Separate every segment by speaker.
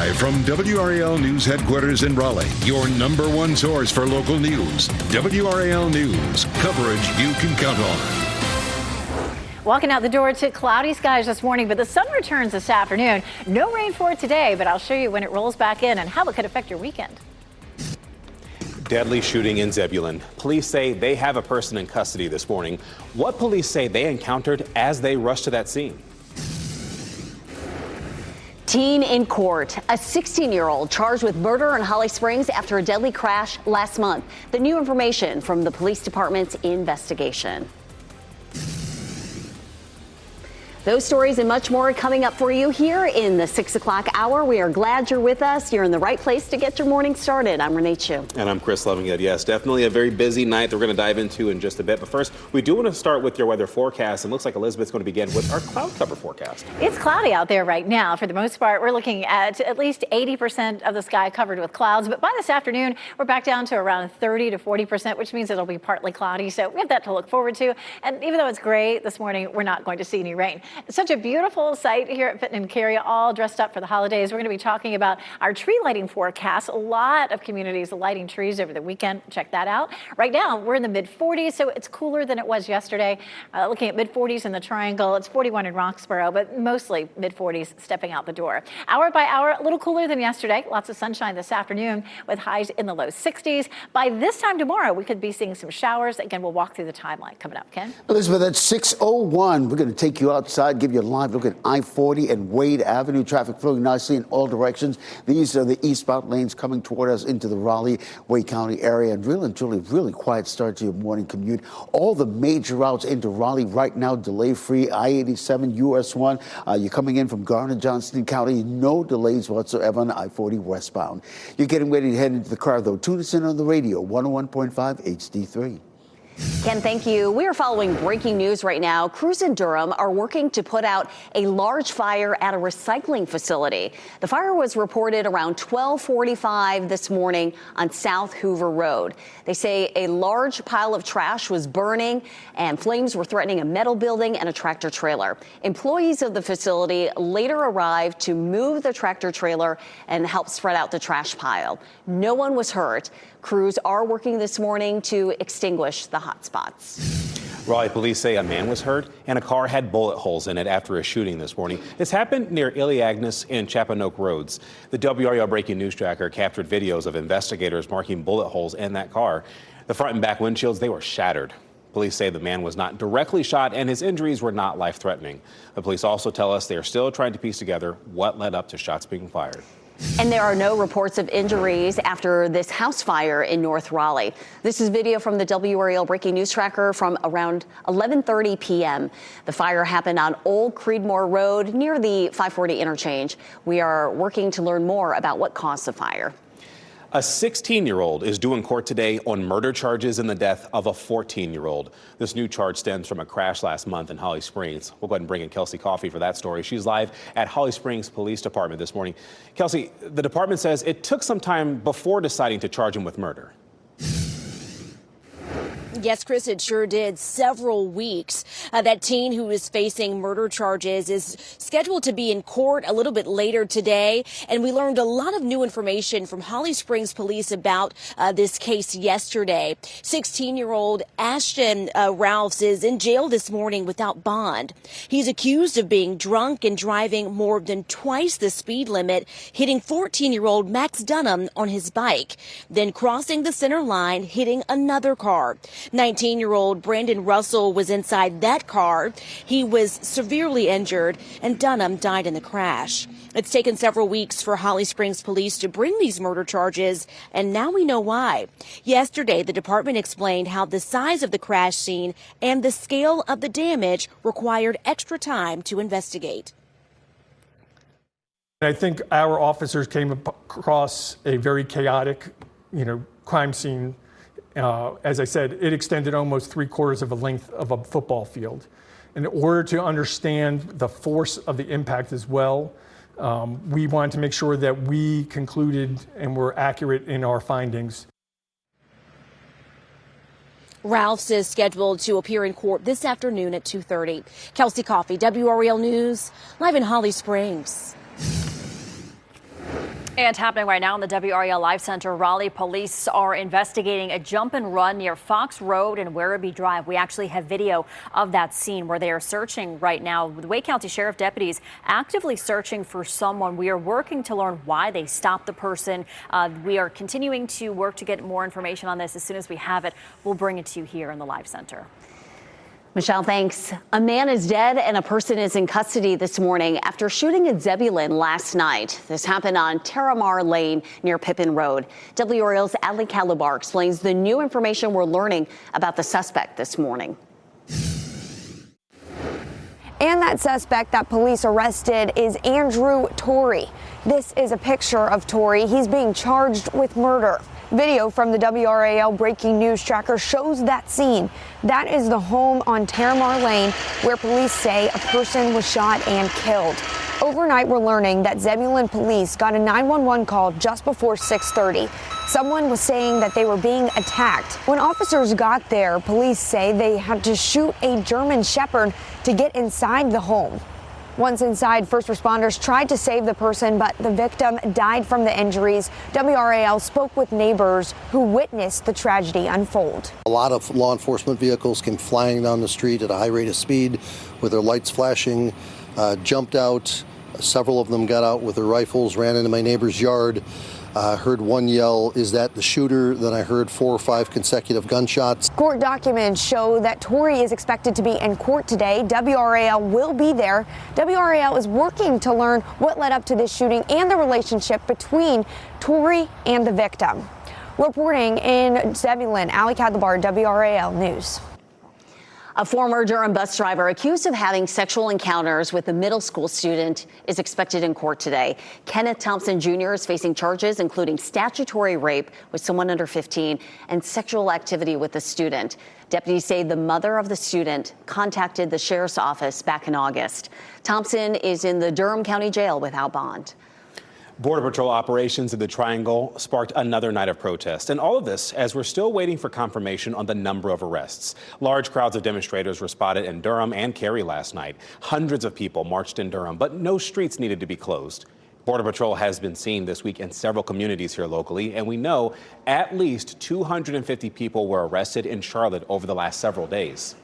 Speaker 1: Live from WRAL News Headquarters in Raleigh, your number one source for local news. WRAL News, coverage you can count on.
Speaker 2: Walking out the door to cloudy skies this morning, but the sun returns this afternoon. No rain for it today, but I'll show you when it rolls back in and how it could affect your weekend.
Speaker 3: Deadly shooting in Zebulon. Police say they have a person in custody this morning. What police say they encountered as they rushed to that scene.
Speaker 4: Teen in court. A 16-year-old charged with murder in Holly Springs after a deadly crash last month. The new information from the police department's investigation. Those stories and much more coming up for you here in the 6 o'clock hour. We are glad you're with us. You're in the right place to get your morning started. I'm Renee Chu.
Speaker 3: And I'm Chris Lovinghead. Yes, definitely a very busy night that we're going to dive into in just a bit. But first, we do want to start with your weather forecast. And looks like Elizabeth's going to begin with our cloud cover forecast.
Speaker 2: It's cloudy out there right now. For the most part, we're looking at least 80% of the sky covered with clouds. But by this afternoon, we're back down to around 30 to 40%, which means it'll be partly cloudy. So we have that to look forward to. And even though it's gray this morning, we're not going to see any rain. It's such a beautiful sight here at Fitton and Carey, all dressed up for the holidays. We're going to be talking about our tree lighting forecast. A lot of communities lighting trees over the weekend. Check that out. Right now, we're in the mid-40s, so it's cooler than it was yesterday. Looking at mid-40s in the Triangle, it's 41 in Roxborough, but mostly mid-40s stepping out the door. Hour by hour, a little cooler than yesterday. Lots of sunshine this afternoon with highs in the low 60s. By this time tomorrow, we could be seeing some showers. Again, we'll walk through the timeline coming up. Ken?
Speaker 5: Elizabeth, at 6:01, we're going to take you outside, give you a live look at I-40 and Wade Avenue. Traffic flowing nicely in all directions. These are the eastbound lanes coming toward us into the Raleigh-Wade County area. And really quiet start to your morning commute. All the major routes into Raleigh right now, delay-free. I-87, US 1. You're coming in from Garner-Johnston County. No delays whatsoever on I-40 westbound. You're getting ready to head into the car, though. Tune us in on the radio, 101.5 HD3.
Speaker 4: Ken, thank you. We are following breaking news right now. Crews in Durham are working to put out a large fire at a recycling facility. The fire was reported around 12:45 this morning on South Hoover Road. They say a large pile of trash was burning and flames were threatening a metal building and a tractor trailer. Employees of the facility later arrived to move the tractor trailer and help spread out the trash pile. No one was hurt. Crews are working this morning to extinguish the hot spots.
Speaker 3: Raleigh police say a man was hurt and a car had bullet holes in it after a shooting this morning. This happened near Iliagnis and Chapanoke Roads. The WRAL Breaking News Tracker captured videos of investigators marking bullet holes in that car. The front and back windshields, they were shattered. Police say the man was not directly shot and his injuries were not life-threatening. The police also tell us they are still trying to piece together what led up to shots being fired.
Speaker 4: And there are no reports of injuries after this house fire in North Raleigh. This is video from the WRAL Breaking News Tracker from around 11:30 p.m. The fire happened on Old Creedmoor Road near the 540 interchange. We are working to learn more about what caused the fire.
Speaker 3: A 16-year-old is due in court today on murder charges in the death of a 14-year-old. This new charge stems from a crash last month in Holly Springs. We'll go ahead and bring in Kelsey Coffey for that story. She's live at Holly Springs Police Department this morning. Kelsey, the department says it took some time before deciding to charge him with murder.
Speaker 6: Yes, Chris, it sure did. Several weeks. That teen who is facing murder charges is scheduled to be in court a little bit later today. And we learned a lot of new information from Holly Springs police about this case yesterday. 16-year-old Ashton Ralphs is in jail this morning without bond. He's accused of being drunk and driving more than twice the speed limit, hitting 14-year-old Max Dunham on his bike, then crossing the center line, hitting another car. 19-year-old Brandon Russell was inside that car. He was severely injured, and Dunham died in the crash. It's taken several weeks for Holly Springs police to bring these murder charges, and now we know why. Yesterday, the department explained how the size of the crash scene and the scale of the damage required extra time to investigate.
Speaker 7: I think our officers came across a very chaotic, crime scene. As I said, it extended almost 3/4 of the length of a football field. In order to understand the force of the impact as well, we wanted to make sure that we concluded and were accurate in our findings.
Speaker 6: Ralphs is scheduled to appear in court this afternoon at 2:30. Kelsey Coffey, WRAL News, live in Holly Springs.
Speaker 8: And happening right now in the WRAL Live Center, Raleigh police are investigating a jump and run near Fox Road and Werribee Drive. We actually have video of that scene where they are searching right now. The Wake County Sheriff deputies actively searching for someone. We are working to learn why they stopped the person. We are continuing to work to get more information on this. As soon as we have it, we'll bring it to you here in the Live Center.
Speaker 4: Michelle, thanks. A man is dead and a person is in custody this morning after shooting in Zebulon last night. This happened on Terramar Lane near Pippin Road. WRAL's Ali Calabar explains the new information we're learning about the suspect this morning.
Speaker 9: And that suspect that police arrested is Andrew Torrey. This is a picture of Torrey. He's being charged with murder. Video from the WRAL breaking news tracker shows that scene. That is the home on Terramar Lane where police say a person was shot and killed. Overnight, we're learning that Zebulon police got a 911 call just before 6:30. Someone was saying that they were being attacked. When officers got there, police say they had to shoot a German Shepherd to get inside the home. Once inside, first responders tried to save the person, but the victim died from the injuries. WRAL spoke with neighbors who witnessed the tragedy unfold.
Speaker 10: A lot of law enforcement vehicles came flying down the street at a high rate of speed with their lights flashing, jumped out. Several of them got out with their rifles, ran into my neighbor's yard. Heard one yell, "Is that the shooter?" Then I heard 4 or 5 consecutive gunshots.
Speaker 9: Court documents show that Torrey is expected to be in court today. WRAL will be there. WRAL is working to learn what led up to this shooting and the relationship between Torrey and the victim. Reporting in Zebulon, Ali Calabar, WRAL News.
Speaker 4: A former Durham bus driver accused of having sexual encounters with a middle school student is expected in court today. Kenneth Thompson Jr. is facing charges including statutory rape with someone under 15 and sexual activity with a student. Deputies say the mother of the student contacted the sheriff's office back in August. Thompson is in the Durham County Jail without bond.
Speaker 3: Border Patrol operations in the Triangle sparked another night of protest. And all of this as we're still waiting for confirmation on the number of arrests. Large crowds of demonstrators were spotted in Durham and Cary last night. Hundreds of people marched in Durham, but no streets needed to be closed. Border Patrol has been seen this week in several communities here locally, and we know at least 250 people were arrested in Charlotte over the last several days.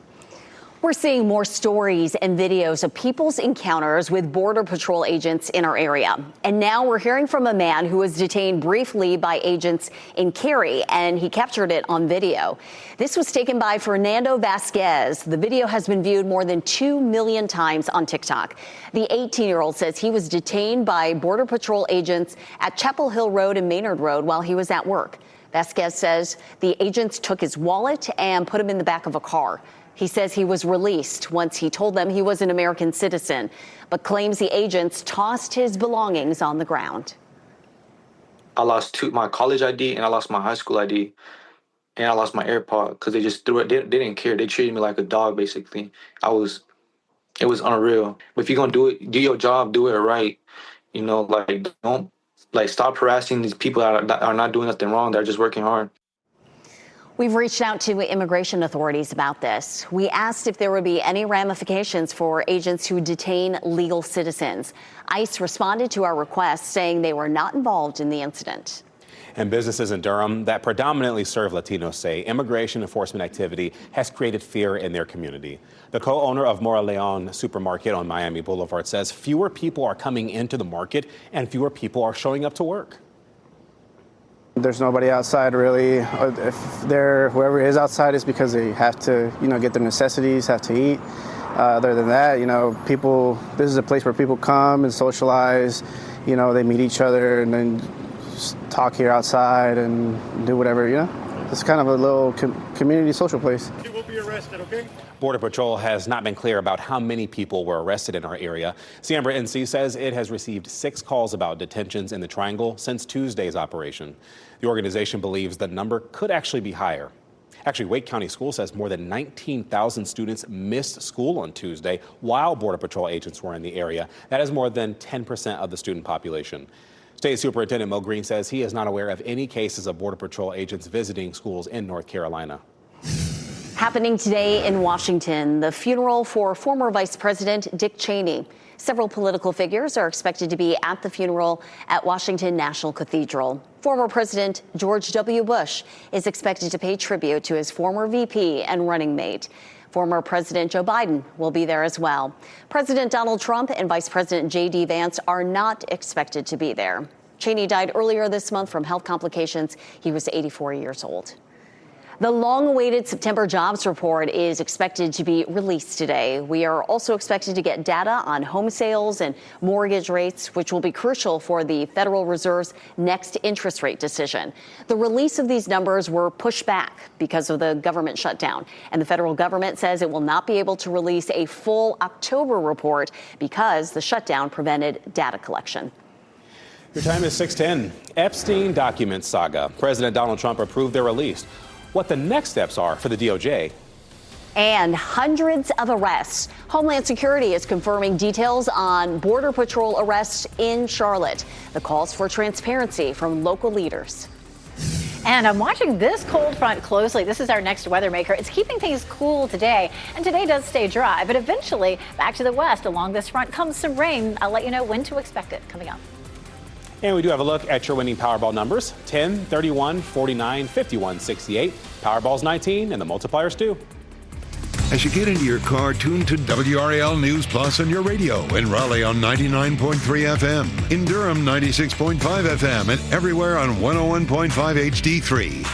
Speaker 4: We're seeing more stories and videos of people's encounters with Border Patrol agents in our area. And now we're hearing from a man who was detained briefly by agents in Cary, and he captured it on video. This was taken by Fernando Vasquez. The video has been viewed more than 2 million times on TikTok. The 18-year-old says he was detained by Border Patrol agents at Chapel Hill Road and Maynard Road while he was at work. Vasquez says the agents took his wallet and put him in the back of a car. He says he was released once he told them he was an American citizen, but claims the agents tossed his belongings on the ground.
Speaker 11: I lost my college ID and I lost my high school ID and I lost my AirPod because they just threw it. They didn't care. They treated me like a dog, basically. It was unreal. But if you're going to do it, do your job, do it right. You know, don't stop harassing these people that are not doing nothing wrong. They're just working hard.
Speaker 4: We've reached out to immigration authorities about this. We asked if there would be any ramifications for agents who detain legal citizens. ICE responded to our request, saying they were not involved in the incident.
Speaker 3: And businesses in Durham that predominantly serve Latinos say immigration enforcement activity has created fear in their community. The co-owner of Mora Leon supermarket on Miami Boulevard says fewer people are coming into the market and fewer people are showing up to work.
Speaker 12: There's nobody outside really. If whoever is outside is because they have to, get their necessities, have to eat. Other than that, this is a place where people come and socialize. They meet each other and then just talk here outside and do whatever. It's kind of a little community social place.
Speaker 13: You will be arrested, okay?
Speaker 3: Border Patrol has not been clear about how many people were arrested in our area. Siembra NC says it has received 6 calls about detentions in the Triangle since Tuesday's operation. The organization believes the number could actually be higher. Actually, Wake County School says more than 19,000 students missed school on Tuesday while Border Patrol agents were in the area. That is more than 10% of the student population. State Superintendent Mo Green says he is not aware of any cases of Border Patrol agents visiting schools in North Carolina.
Speaker 4: Happening today in Washington, the funeral for former Vice President Dick Cheney. Several political figures are expected to be at the funeral at Washington National Cathedral. Former President George W. Bush is expected to pay tribute to his former VP and running mate. Former President Joe Biden will be there as well. President Donald Trump and Vice President J.D. Vance are not expected to be there. Cheney died earlier this month from health complications. He was 84 years old. The long-awaited September jobs report is expected to be released today. We are also expected to get data on home sales and mortgage rates, which will be crucial for the Federal Reserve's next interest rate decision. The release of these numbers were pushed back because of the government shutdown, and the federal government says it will not be able to release a full October report because the shutdown prevented data collection.
Speaker 3: Your time is 6:10. Epstein documents saga. President Donald Trump approved their release. What the next steps are for the DOJ.
Speaker 4: And hundreds of arrests. Homeland Security is confirming details on Border Patrol arrests in Charlotte. The calls for transparency from local leaders.
Speaker 2: And I'm watching this cold front closely. This is our next weather maker. It's keeping things cool today, and today does stay dry, but eventually back to the west along this front comes some rain. I'll let you know when to expect it coming up.
Speaker 3: And we do have a look at your winning Powerball numbers: 10, 31, 49, 51, 68. Powerball's 19, and the multipliers too.
Speaker 1: As you get into your car, tune to WRAL News Plus on your radio. In Raleigh on 99.3 FM. In Durham, 96.5 FM. And everywhere on 101.5 HD3.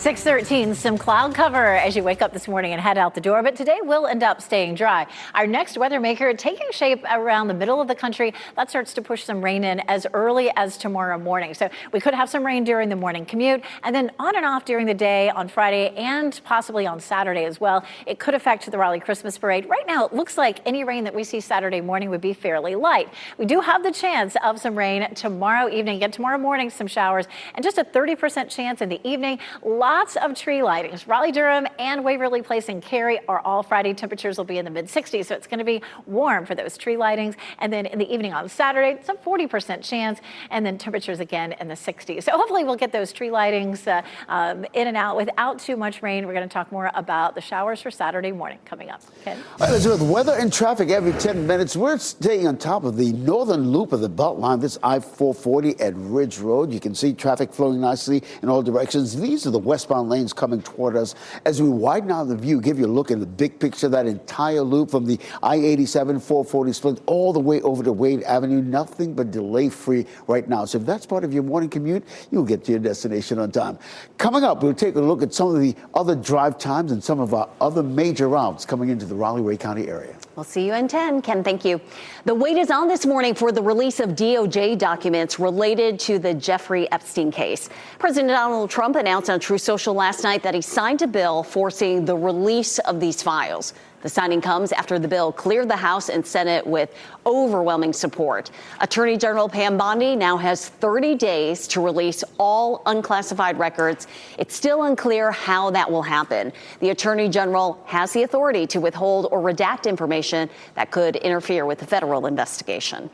Speaker 2: 6:13, some cloud cover as you wake up this morning and head out the door, but today will end up staying dry. Our next weather maker taking shape around the middle of the country. That starts to push some rain in as early as tomorrow morning. So we could have some rain during the morning commute and then on and off during the day on Friday and possibly on Saturday as well. It could affect the Raleigh Christmas parade. Right now, it looks like any rain that we see Saturday morning would be fairly light. We do have the chance of some rain tomorrow evening, again tomorrow morning, some showers, and just a 30% chance in the evening. Lots of tree lightings. Raleigh, Durham, and Waverly Place and Cary are all Friday. Temperatures will be in the mid-60s, so it's going to be warm for those tree lightings. And then in the evening on Saturday, it's a 40% chance, and then temperatures again in the 60s. So hopefully we'll get those tree lightings in and out without too much rain. We're going to talk more about the showers for Saturday morning coming up. Ken?
Speaker 5: All right, let's do it. Weather and traffic every 10 minutes. We're staying on top of the northern loop of the Beltline. This I-440 at Ridge Road. You can see traffic flowing nicely in all directions. These are the westbound lanes coming toward us. As we widen out the view, give you a look at the big picture, that entire loop from the I-87 440 split all the way over to Wade Avenue. Nothing but delay-free right now. So if that's part of your morning commute, you'll get to your destination on time. Coming up, we'll take a look at some of the other drive times and some of our other major routes coming into the Raleigh-Wade County area.
Speaker 4: We'll see you in 10. Ken, thank you. The wait is on this morning for the release of DOJ documents related to the Jeffrey Epstein case. President Donald Trump announced on Truth Social last night that he signed a bill forcing the release of these files. The signing comes after the bill cleared the House and Senate with overwhelming support. Attorney General Pam Bondi now has 30 days to release all unclassified records. It's still unclear how that will happen. The Attorney General has the authority to withhold or redact information that could interfere with the federal investigation.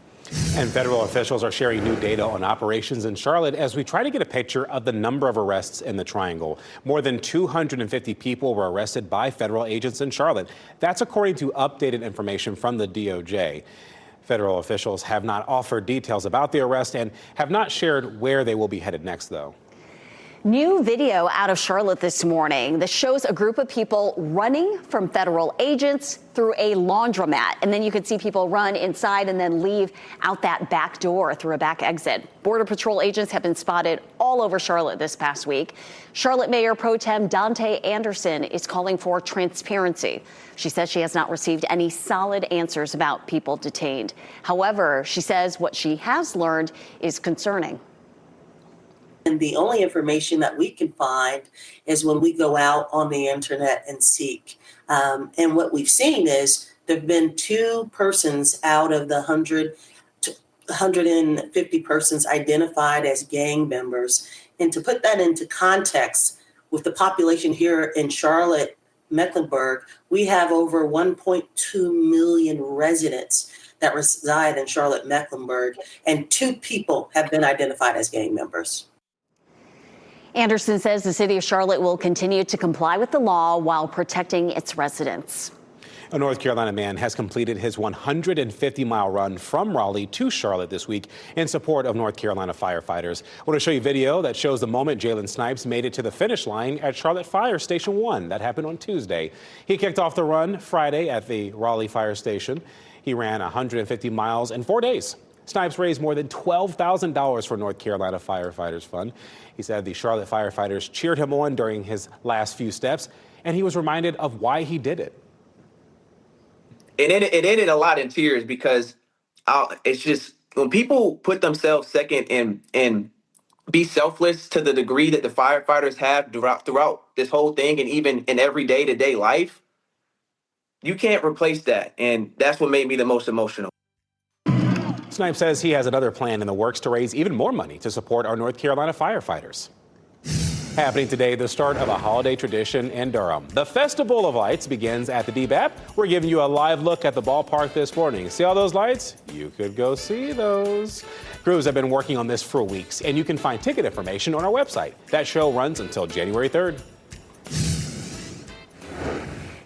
Speaker 3: And federal officials are sharing new data on operations in Charlotte as we try to get a picture of the number of arrests in the Triangle. More than 250 people were arrested by federal agents in Charlotte. That's according to updated information from the DOJ. Federal officials have not offered details about the arrest and have not shared where they will be headed next, though.
Speaker 4: New video out of Charlotte this morning that shows a group of people running from federal agents through a laundromat. And then you could see people run inside and then leave out that back door through a back exit. Border Patrol agents have been spotted all over Charlotte this past week. Charlotte Mayor Pro Tem Dante Anderson is calling for transparency. She says she has not received any solid answers about people detained. However, she says what she has learned is concerning.
Speaker 13: And the only information that we can find is when we go out on the internet and seek. And what we've seen is there have been 2 persons out of the 150 persons identified as gang members. And to put that into context, with the population here in Charlotte, Mecklenburg, we have over 1.2 million residents that reside in Charlotte, Mecklenburg, and 2 people have been identified as gang members.
Speaker 4: Anderson says the city of Charlotte will continue to comply with the law while protecting its residents.
Speaker 3: A North Carolina man has completed his 150-mile run from Raleigh to Charlotte this week in support of North Carolina firefighters. I want to show you video that shows the moment Jalen Snipes made it to the finish line at Charlotte Fire Station 1. That happened on Tuesday. He kicked off the run Friday at the Raleigh Fire Station. He ran 150 miles in 4 days. Snipes raised more than $12,000 for North Carolina Firefighters Fund. He said the Charlotte firefighters cheered him on during his last few steps, and he was reminded of why he did it.
Speaker 14: It ended a lot in tears because it's just when people put themselves second and be selfless to the degree that the firefighters have throughout this whole thing and even in every day-to-day life, you can't replace that. And that's what made me the most emotional.
Speaker 3: Snipes says he has another plan in the works to raise even more money to support our North Carolina firefighters. Happening today, the start of a holiday tradition in Durham. The Festival of Lights begins at the DBAP. We're giving you a live look at the ballpark this morning. See all those lights? You could go see those. Crews have been working on this for weeks, and you can find ticket information on our website. That show runs until January 3rd.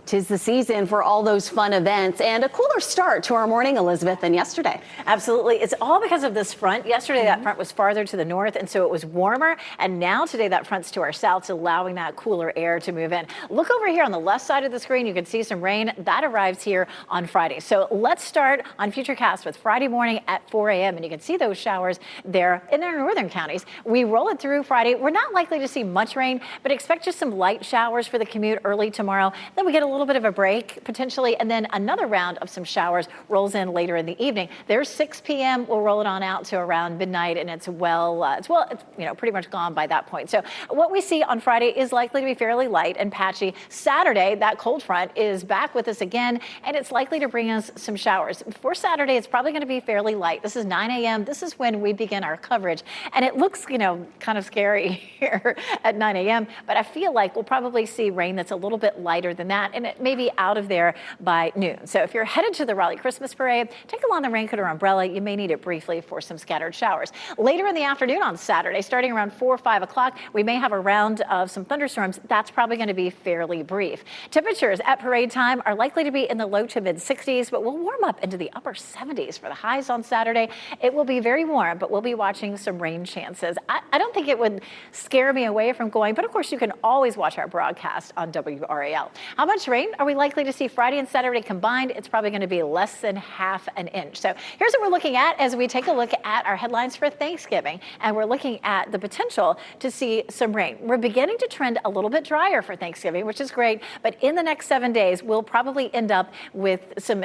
Speaker 4: 'Tis the season for all those fun events and a cooler start to our morning, Elizabeth, than yesterday.
Speaker 2: Absolutely. It's all because of this front. Yesterday, that front was farther to the north, and so it was warmer. And now today, that front's to our south, so allowing that cooler air to move in. Look over here on the left side of the screen. You can see some rain. That arrives here on Friday. So let's start on Futurecast with Friday morning at 4 a.m. And you can see those showers there in our northern counties. We roll it through Friday. We're not likely to see much rain, but expect just some light showers for the commute early tomorrow. Then we get a little bit of a break potentially, and then another round of some showers rolls in later in the evening. There's 6 p.m. We'll roll it on out to around midnight, and it's pretty much gone by that point. So what we see on Friday is likely to be fairly light and patchy. Saturday, that cold front is back with us again, and it's likely to bring us some showers. For Saturday, it's probably going to be fairly light. This is 9 a.m. This is when we begin our coverage, and it looks, kind of scary here at 9 a.m., but I feel like we'll probably see rain that's a little bit lighter than that, and it may be out of there by noon. So if you're headed to the Raleigh Christmas Parade, take along the raincoat or umbrella. You may need it briefly for some scattered showers. Later in the afternoon on Saturday, starting around 4 or 5 o'clock, we may have a round of some thunderstorms. That's probably going to be fairly brief. Temperatures at parade time are likely to be in the low to mid 60s, but we'll warm up into the upper 70s for the highs on Saturday. It will be very warm, but we'll be watching some rain chances. I don't think it would scare me away from going, but of course you can always watch our broadcast on WRAL. How much rain are we likely to see Friday and Saturday combined? It's probably going to be less than half an inch. So here's what we're looking at as we take a look at our headlines for Thanksgiving, and we're looking at the potential to see some rain. We're beginning to trend a little bit drier for Thanksgiving, which is great, but in the next 7 days, we'll probably end up with some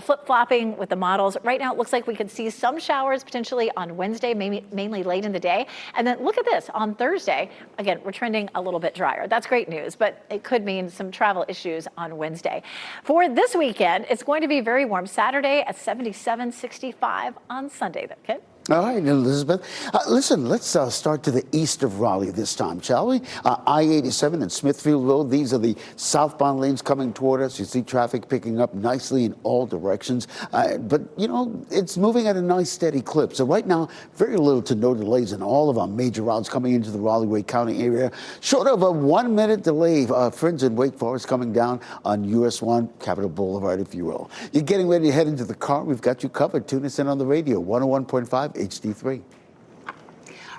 Speaker 2: flip-flopping with the models. Right now, it looks like we could see some showers potentially on Wednesday, mainly late in the day. And then look at this, on Thursday, again, we're trending a little bit drier. That's great news, but it could mean some travel issues on Wednesday. For this weekend, it's going to be very warm. Saturday at 77, 65 on Sunday. Okay?
Speaker 5: All right, Elizabeth. Listen, let's start to the east of Raleigh this time, shall we? I-87 and Smithfield Road, these are the southbound lanes coming toward us. You see traffic picking up nicely in all directions. But, it's moving at a nice, steady clip. So right now, very little to no delays in all of our major routes coming into the Raleigh-Wake County area. Short of a 1-minute delay, Friends in Wake Forest coming down on US 1, Capitol Boulevard, if you will. You're getting ready to head into the car. We've got you covered. Tune us in on the radio, 101.5. HD3.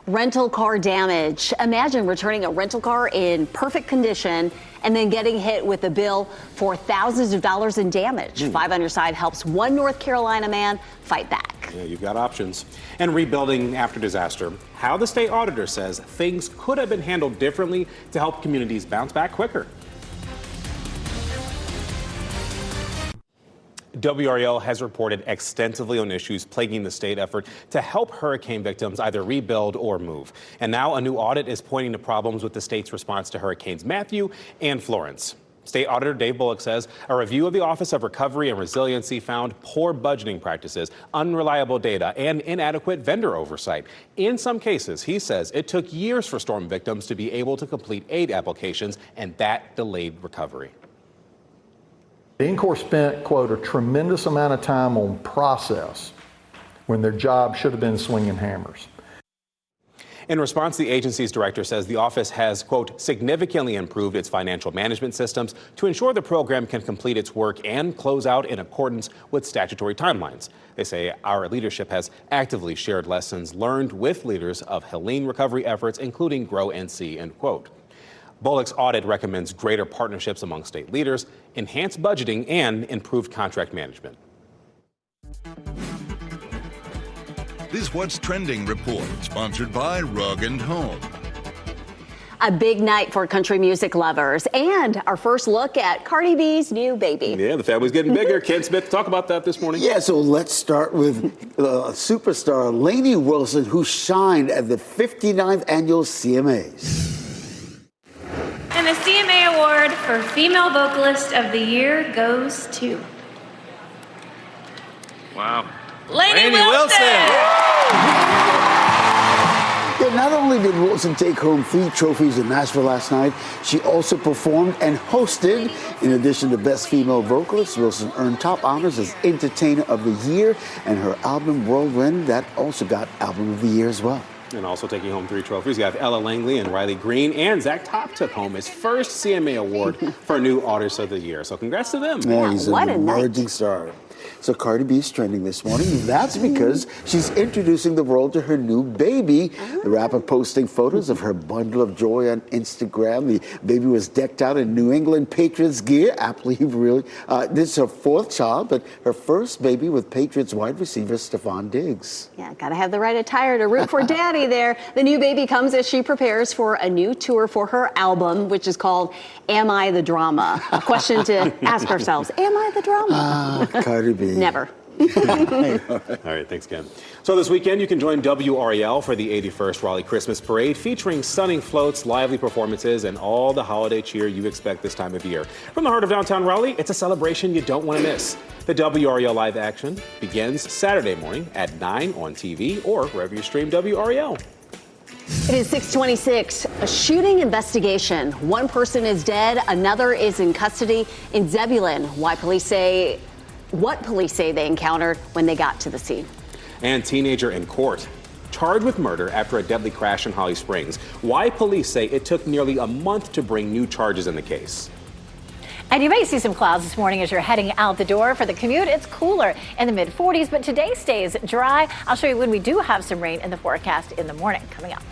Speaker 4: Rental car damage. Imagine returning a rental car in perfect condition and then getting hit with a bill for thousands of dollars in damage. 5 on Your Side helps one North Carolina man fight back.
Speaker 3: Yeah, you've got options. And rebuilding after disaster. How the state auditor says things could have been handled differently to help communities bounce back quicker. WRAL has reported extensively on issues plaguing the state effort to help hurricane victims either rebuild or move. And now a new audit is pointing to problems with the state's response to Hurricanes Matthew and Florence. State Auditor Dave Bullock says a review of the Office of Recovery and Resiliency found poor budgeting practices, unreliable data, and inadequate vendor oversight. In some cases, he says it took years for storm victims to be able to complete aid applications, and that delayed recovery.
Speaker 15: The Incorps spent, quote, a tremendous amount of time on process when their job should have been swinging hammers.
Speaker 3: In response, the agency's director says the office has, quote, significantly improved its financial management systems to ensure the program can complete its work and close out in accordance with statutory timelines. They say our leadership has actively shared lessons learned with leaders of Helene recovery efforts, including Grow NC, end quote. Bullock's audit recommends greater partnerships among state leaders, enhanced budgeting, and improved contract management.
Speaker 1: This What's Trending report, sponsored by Rug & Home.
Speaker 4: A big night for country music lovers and our first look at Cardi B's new baby.
Speaker 3: Yeah, the family's getting bigger. Ken Smith, talk about that this morning.
Speaker 5: Yeah, so let's start with superstar Lainey Wilson, who shined at the 59th annual CMAs.
Speaker 16: And the CMA Award for Female Vocalist of the Year goes to...
Speaker 17: Wow.
Speaker 16: Lainey Wilson!
Speaker 5: Yeah, not only did Wilson take home 3 trophies in Nashville last night, she also performed and hosted. In addition to Best Female Vocalist, Wilson earned top honors as Entertainer of the Year, and her album Whirlwind, that also got Album of the Year as well.
Speaker 3: And also taking home 3 trophies, you have Ella Langley and Riley Green, and Zach Top took home his first CMA award for New Artist of the Year. So congrats to them.
Speaker 5: Yeah, he's an emerging star. So Cardi B is trending this morning. That's because she's introducing the world to her new baby. The rapper posting photos of her bundle of joy on Instagram. The baby was decked out in New England Patriots gear. Aptly, really. This is her 4th child, but her first baby with Patriots wide receiver Stephon Diggs.
Speaker 4: Yeah, gotta have the right attire to root for daddy there. The new baby comes as she prepares for a new tour for her album, which is called Am I the Drama? A question to ask ourselves, am I the drama?
Speaker 5: Cardi B.
Speaker 4: Never.
Speaker 3: All right, thanks, Ken. So this weekend, you can join WRAL for the 81st Raleigh Christmas Parade, featuring stunning floats, lively performances, and all the holiday cheer you expect this time of year. From the heart of downtown Raleigh, it's a celebration you don't want to miss. The WRAL live action begins Saturday morning at 9 on TV or wherever you stream WRAL.
Speaker 4: It is 6:26. A shooting investigation. One person is dead, another is in custody in Zebulon. What police say they encountered when they got to the scene.
Speaker 3: And teenager in court, charged with murder after a deadly crash in Holly Springs. Why police say it took nearly a month to bring new charges in the case.
Speaker 2: And you may see some clouds this morning as you're heading out the door. For the commute, it's cooler in the mid-40s, but today stays dry. I'll show you when we do have some rain in the forecast in the morning coming up.